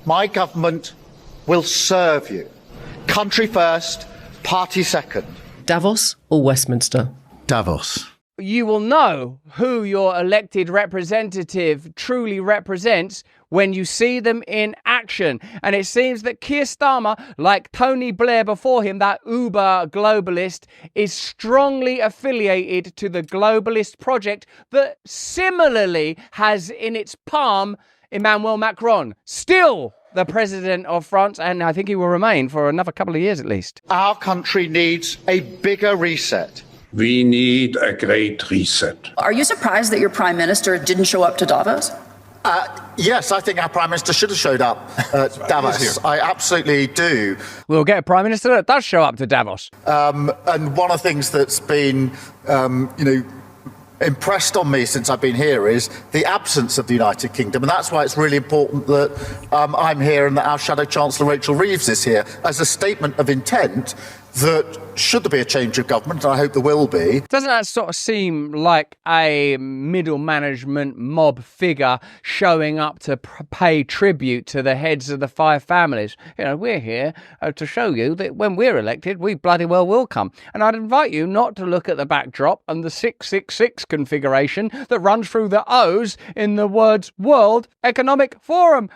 My government will serve you. Country first, party second. Davos or Westminster? Davos. You will know who your elected representative truly represents when you see them in action. And it seems that Keir Starmer, like Tony Blair before him, that uber globalist, is strongly affiliated to the globalist project that similarly has in its palm Emmanuel Macron, still the president of France, and I think he will remain for another couple of years at least. Our country needs a bigger reset. We need a great reset. Are you surprised that your prime minister didn't show up to Davos? Yes, I think our prime minister should have showed up at Davos. I absolutely do. We'll get a prime minister that does show up to Davos. And one of the things that's been, impressed on me since I've been here is the absence of the United Kingdom. And that's why it's really important that I'm here and that our Shadow Chancellor Rachel Reeves is here as a statement of intent that should there be a change of government, and I hope there will be. Doesn't that sort of seem like a middle management mob figure showing up to pay tribute to the heads of the five families? You know, we're here to show you that when we're elected, we bloody well will come. And I'd invite you not to look at the backdrop and the 666 configuration that runs through the O's in the words World Economic Forum.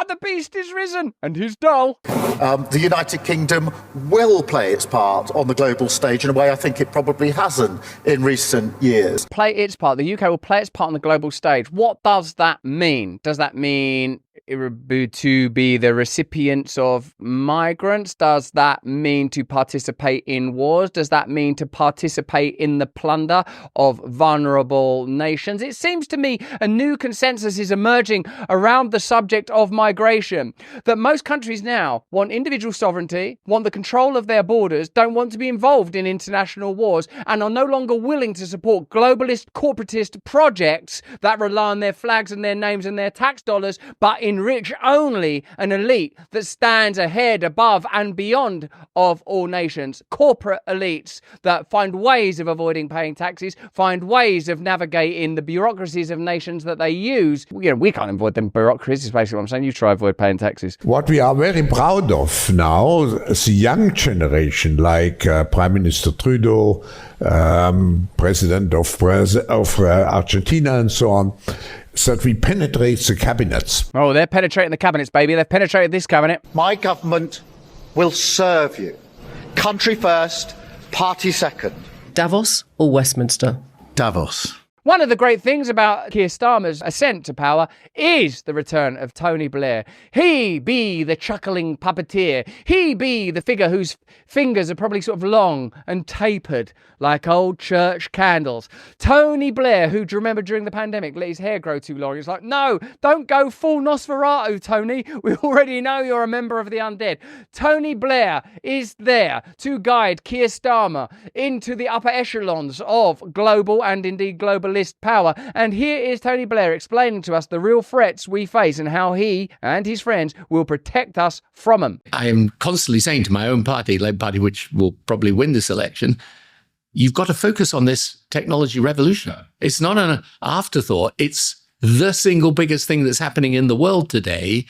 The beast is risen and he's dull. The United Kingdom will play its part on the global stage in a way I think it probably hasn't in recent years. Play its part. The UK will play its part on the global stage. What does that mean? Does that mean to be the recipients of migrants? Does that mean to participate in wars? Does that mean to participate in the plunder of vulnerable nations? It seems to me a new consensus is emerging around the subject of migration, that most countries now want individual sovereignty, want the control of their borders, don't want to be involved in international wars, and are no longer willing to support globalist corporatist projects that rely on their flags and their names and their tax dollars, but enrich only an elite that stands ahead, above and beyond of all nations. Corporate elites that find ways of avoiding paying taxes, find ways of navigating the bureaucracies of nations that they use. We can't avoid them bureaucracies, is basically what I'm saying. You try to avoid paying taxes. What we are very proud of now, the young generation, like Prime Minister Trudeau, President of Argentina and so on, so that we penetrate the cabinets. Oh, they're penetrating the cabinets, baby. They've penetrated this cabinet. My government will serve you. Country first, party second. Davos or Westminster? Davos. One of the great things about Keir Starmer's ascent to power is the return of Tony Blair. He be the chuckling puppeteer. He be the figure whose fingers are probably sort of long and tapered like old church candles. Tony Blair, who, do you remember during the pandemic, let his hair grow too long? It's like, no, don't go full Nosferatu, Tony. We already know you're a member of the undead. Tony Blair is there to guide Keir Starmer into the upper echelons of global and indeed globalist power. And here is Tony Blair explaining to us the real threats we face and how he and his friends will protect us from them. I am constantly saying to my own party, Labour Party, which will probably win this election, you've got to focus on this technology revolution. It's not an afterthought. It's the single biggest thing that's happening in the world today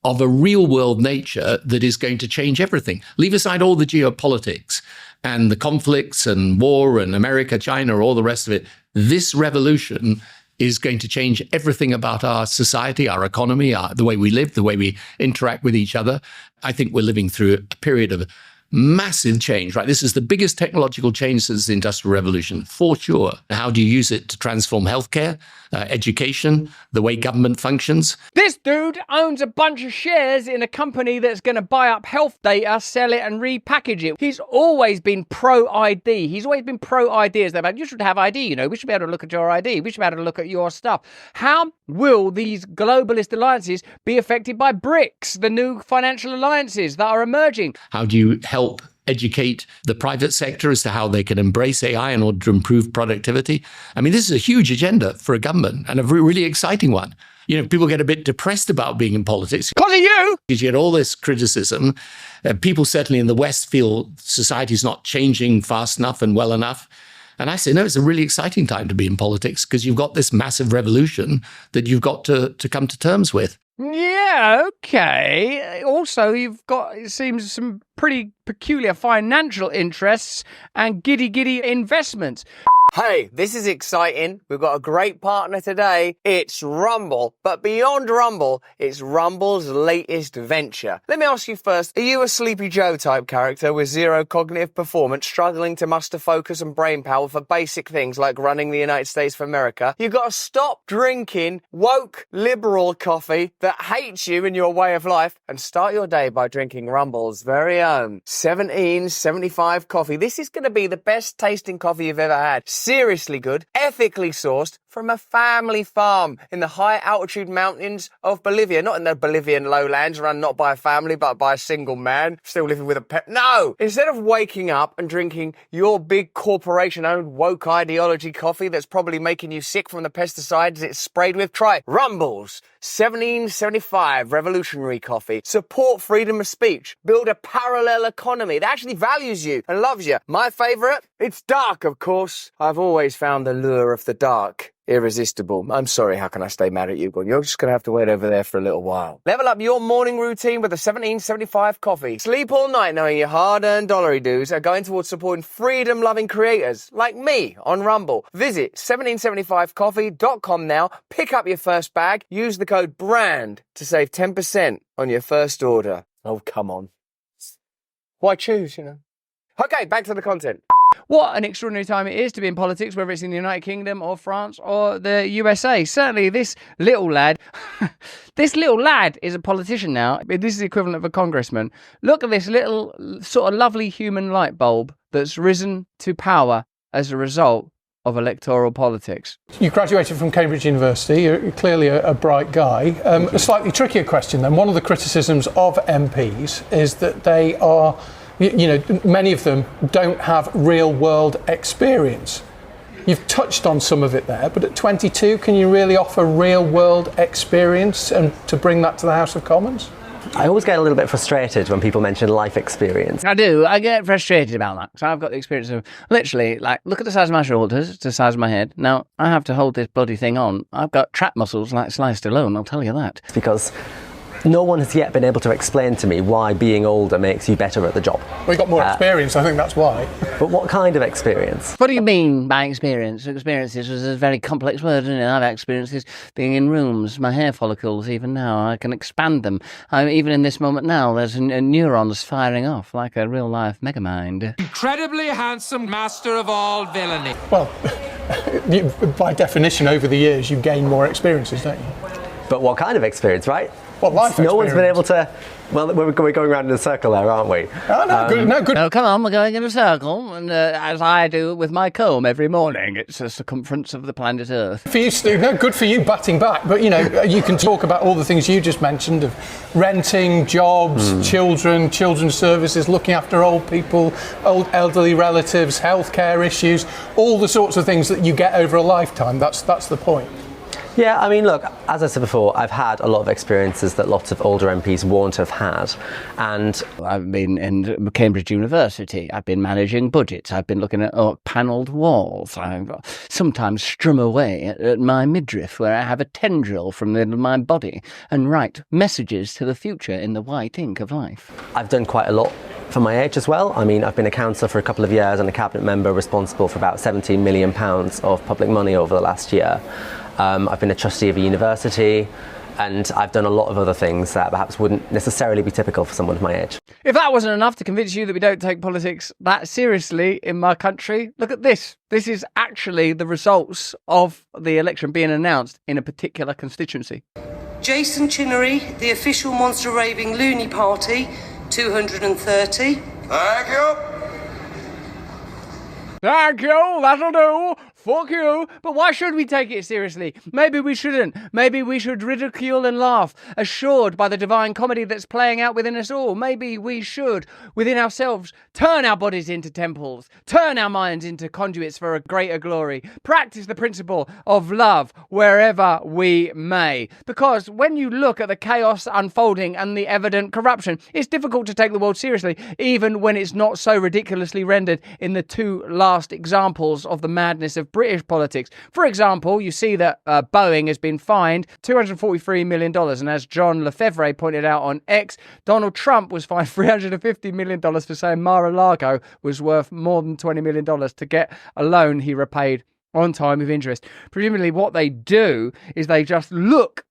of a real world nature that is going to change everything. Leave aside all the geopolitics and the conflicts and war and America, China, all the rest of it. This revolution is going to change everything about our society, our economy, the way we live, the way we interact with each other. I think we're living through a period of massive change, right? This is the biggest technological change since the Industrial Revolution, for sure. How do you use it to transform healthcare, education, the way government functions? This dude owns a bunch of shares in a company that's going to buy up health data, sell it and repackage it. He's always been pro-ID. He's always been pro-ideas. They're like, you should have ID, we should be able to look at your ID. We should be able to look at your stuff. How will these globalist alliances be affected by BRICS, the new financial alliances that are emerging? How do you help educate the private sector as to how they can embrace AI in order to improve productivity? I mean, this is a huge agenda for a government and a really exciting one. People get a bit depressed about being in politics. Because of you! Because you get all this criticism. People certainly in the West feel society's not changing fast enough and well enough. And I say, no, it's a really exciting time to be in politics because you've got this massive revolution that you've got to come to terms with. Yeah, okay. Also, you've got, it seems, some pretty peculiar financial interests and giddy investments. Hey, this is exciting. We've got a great partner today. It's Rumble. But beyond Rumble, it's Rumble's latest venture. Let me ask you first, are you a Sleepy Joe type character with zero cognitive performance, struggling to muster focus and brain power for basic things like running the United States of America? You've got to stop drinking woke liberal coffee that hates you and your way of life and start your day by drinking Rumble's very own 1775 coffee. This is going to be the best tasting coffee you've ever had. Seriously good, ethically sourced from a family farm in the high altitude mountains of Bolivia. Not in the Bolivian lowlands run not by a family but by a single man still living with a pet. No! Instead of waking up and drinking your big corporation owned woke ideology coffee that's probably making you sick from the pesticides it's sprayed with, try Rumble's 1775 revolutionary coffee. Support freedom of speech. Build a parallel economy that actually values you and loves you. My favourite? It's dark, of course. I've always found the lure of the dark irresistible. I'm sorry, how can I stay mad at you, Gordon? You're just going to have to wait over there for a little while. Level up your morning routine with a 1775 coffee. Sleep all night knowing your hard-earned dollary dues are going towards supporting freedom-loving creators like me on Rumble. Visit 1775coffee.com now, pick up your first bag, use the code BRAND to save 10% on your first order. Oh, come on. Why choose, you know? Okay, back to the content. What an extraordinary time it is to be in politics, whether it's in the United Kingdom or France or the USA. Certainly this little lad, is a politician now. This is the equivalent of a congressman. Look at this little sort of lovely human light bulb that's risen to power as a result of electoral politics. You graduated from Cambridge University. You're clearly a bright guy. A slightly trickier question then. One of the criticisms of MPs is that they are, you know, many of them don't have real world experience. You've touched on some of it there, but at 22, can you really offer real world experience and to bring that to the House of Commons? I always get a little bit frustrated when people mention life experience. I do. I get frustrated about that. So I've got the experience of literally, like, look at the size of my shoulders, to the size of my head. Now, I have to hold this bloody thing on. I've got trap muscles like Sly Stallone, I'll tell you that. It's because no one has yet been able to explain to me why being older makes you better at the job. Well, you've got more experience, I think that's why. But what kind of experience? What do you mean by experience? Experiences is a very complex word, isn't it? I've had experiences being in rooms, my hair follicles, even now, I can expand them. Even in this moment now, there's neurons firing off like a real-life megamind. Incredibly handsome master of all villainy. Well, by definition, over the years, you gain more experiences, don't you? But what kind of experience, right? What life experience? No one's been able to... Well, we're going around in a circle there, aren't we? Oh, no, good. Oh, come on, we're going in a circle, and as I do with my comb every morning, it's the circumference of the planet Earth. For you, Stu, no, good for you batting back, but, you know, you can talk about all the things you just mentioned of renting, jobs, children, children's services, looking after old people, old elderly relatives, healthcare issues, all the sorts of things that you get over a lifetime. That's the point. Yeah, I mean, look, as I said before, I've had a lot of experiences that lots of older MPs won't have had. And I've been in Cambridge University. I've been managing budgets. I've been looking at panelled walls. I sometimes strum away at my midriff where I have a tendril from the end of my body and write messages to the future in the white ink of life. I've done quite a lot for my age as well. I mean, I've been a councillor for a couple of years and a cabinet member responsible for about £17 million of public money over the last year. I've been a trustee of a university, and I've done a lot of other things that perhaps wouldn't necessarily be typical for someone of my age. If that wasn't enough to convince you that we don't take politics that seriously in my country, look at this. This is actually the results of the election being announced in a particular constituency. Jason Chinnery, the official monster raving loony party, 230. Thank you. Thank you, that'll do. Fuck you. But why should we take it seriously? Maybe we shouldn't. Maybe we should ridicule and laugh, assured by the divine comedy that's playing out within us all. Maybe we should, within ourselves, turn our bodies into temples, turn our minds into conduits for a greater glory, practice the principle of love wherever we may. Because when you look at the chaos unfolding and the evident corruption, it's difficult to take the world seriously, even when it's not so ridiculously rendered in the two last examples of the madness of of British politics. For example, you see that Boeing has been fined $243 million. And as John Lefebvre pointed out on X, Donald Trump was fined $350 million for saying Mar-a-Lago was worth more than $20 million to get a loan he repaid on time with interest. Presumably what they do is they just look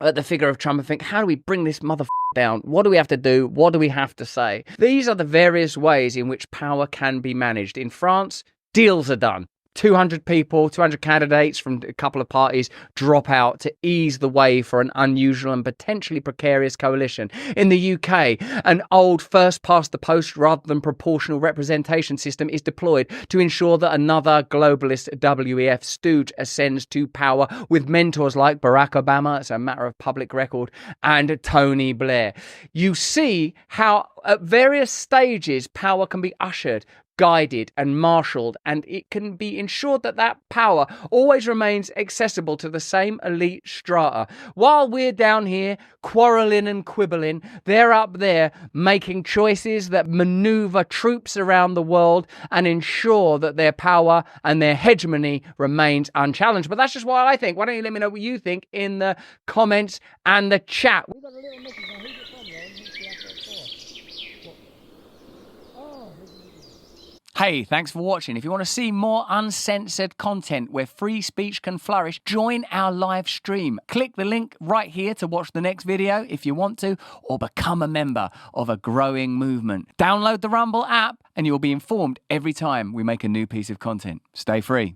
at the figure of Trump and think, how do we bring this motherfucker down? What do we have to do? What do we have to say? These are the various ways in which power can be managed. In France, deals are done. 200 people, 200 candidates from a couple of parties drop out to ease the way for an unusual and potentially precarious coalition. In the UK, an old first-past-the-post rather than proportional representation system is deployed to ensure that another globalist WEF stooge ascends to power with mentors like Barack Obama, it's a matter of public record, and Tony Blair. You see how at various stages power can be ushered, guided and marshalled, and it can be ensured that that power always remains accessible to the same elite strata. While we're down here quarrelling and quibbling, they're up there making choices that maneuver troops around the world and ensure that their power and their hegemony remains unchallenged. But that's just what I think. Why don't you let me know what you think in the comments and the chat. We've got a little message on who's it from, though? Hey, thanks for watching. If you want to see more uncensored content where free speech can flourish, join our live stream. Click the link right here to watch the next video if you want to, or become a member of a growing movement. Download the Rumble app and you'll be informed every time we make a new piece of content. Stay free.